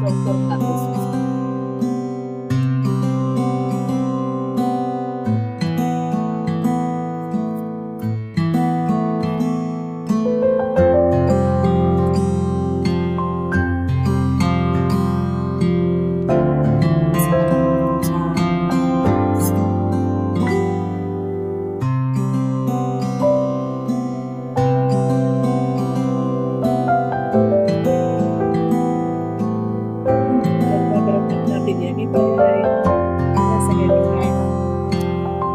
करून दाखवतो.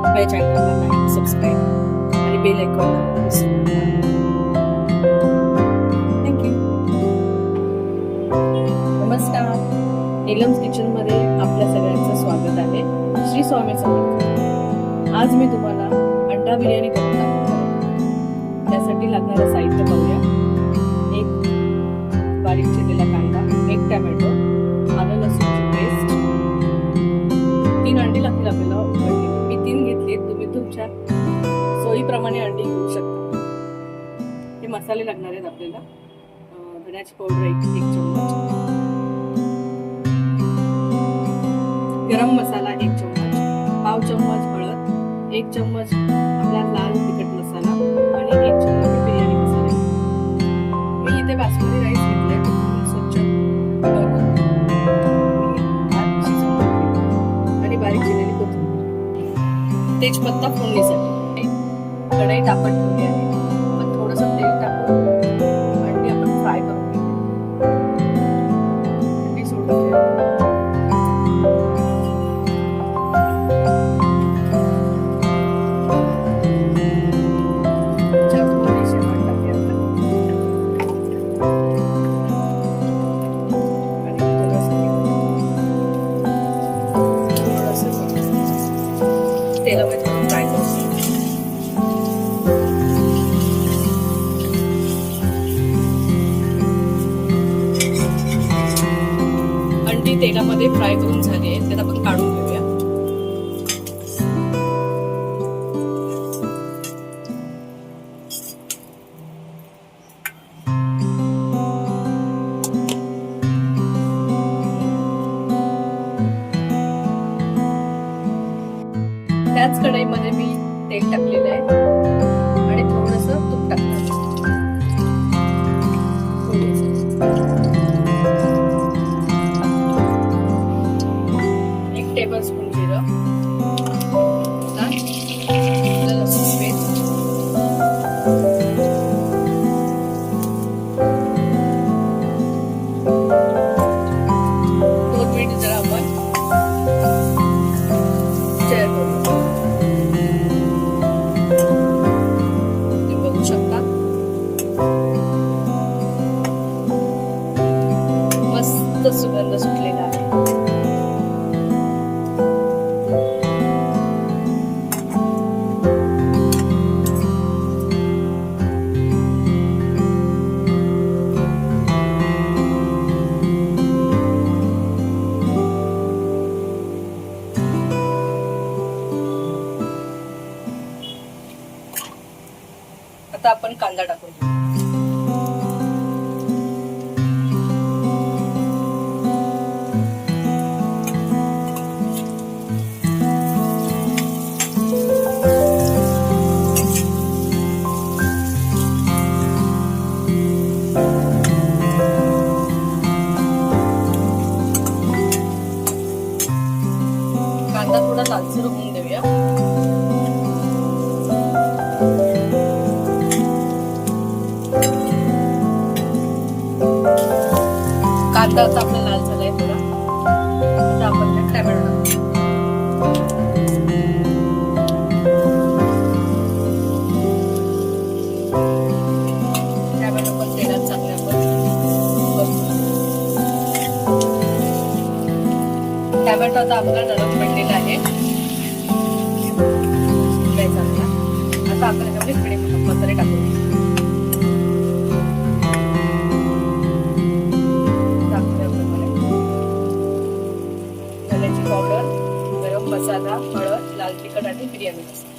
माझ्या चॅनलला लाईक, सबस्क्राईब आणि बेल आयकॉन दाबायला विसरू नका. थँक्यू. नमस्कार, नीलम्स किचनमध्ये आपल्या सगळ्यांचं स्वागत आहे. श्री स्वामी समर्थ. आज मी तुम्हाला अंडा बिर्याणी करून दाखवणार आहे. त्यासाठी लागणारं साहित्य पाहूया. एक बारीक चिरलेला कांदा, एक टोमॅटो, आलं लसूणची पेस्ट, 3 अंडी लागतील आपल्याला. मी 3 घेतली. तुम्ही तुमच्या सोयीप्रमाणे अंडी घेऊ शकता. हे मसाले लागणार आहेत आपल्याला. धण्याची पावडर 1 चम्मच, गरम मसाला 1 चम्मच, पाव चम्मच हळद, 1 चम्मच आपला लाल तिखट मसाला आणि 1 चम्मच बिर्याणी मसाला. मी इथे बासमती राईस घेतले, स्वच्छ करून आणि बारीक चिरलेली कोथिंबीर. तेजपत्ता फोडणीसाठी. कढई तापत ठेवली आहे. पण थोडंसं तेल टाकून अंडी आपण फ्राय करून घेऊ. अंडी सोडून घेऊ. तेलामध्ये फ्राय करून अंडी तेलामध्ये फ्राय करून झाली आहे. त्यात आपण काढून घेऊया. त्याच कढईमध्ये मी तेल टाकलेलं आहे आणि थोडंसं तूप टाकणार. 1 टेबलस्पून जिरं, लसूण पेस्ट, दोन मिनिट जरा आपण शेअर करू. बघू शकता मस्त सुगंध सुटलेला आहे. आता आपण कांदा टाकून घेऊ. कांदा थोडा लालसर होऊन देऊया. कांदा आता आपला लाल झालाय थोडा. आता आपण टोमॅटो टाकू. टोमॅटो पण तेलात चांगले आपण टोमॅटो आता आपला नरम पडलेला आहे. आता आपण याच्यामध्ये खडे मसाले टाकू. धण्याची पावडर, गरम मसाला, हळद, लाल तिखट आणि बिर्याणी मसाला.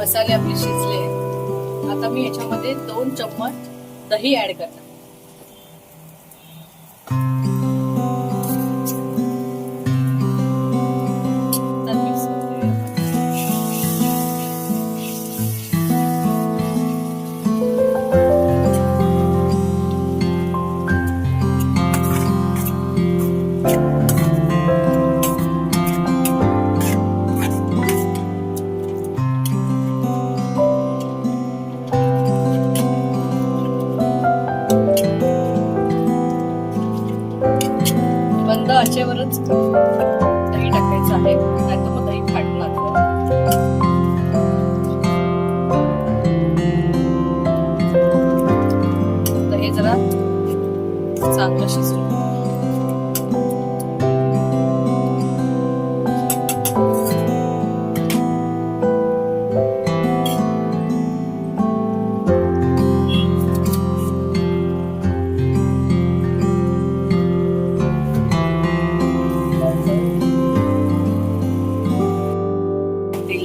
मसाले आपले शिजले. आता मी याच्यामध्ये 2 चम्मच दही ऍड करणार. मंद आचेवरच दही टाकायचं आहे, नाहीतर मग दही फाटणार. तर हे जरा चांगलं शिजवून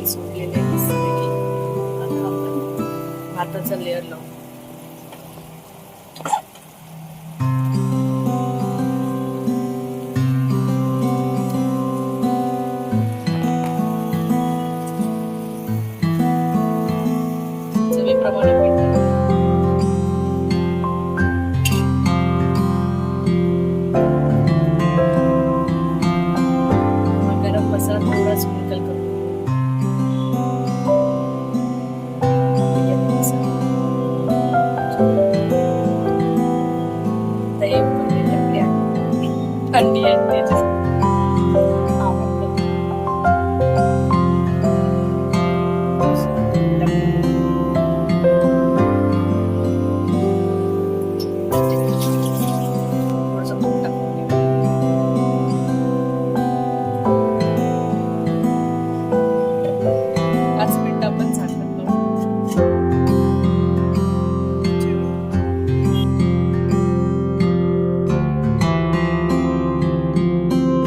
सोडलेले मस्तपैकी. आता आपण भाताचा लेअर लावू. चवीप्रमाणे मीठ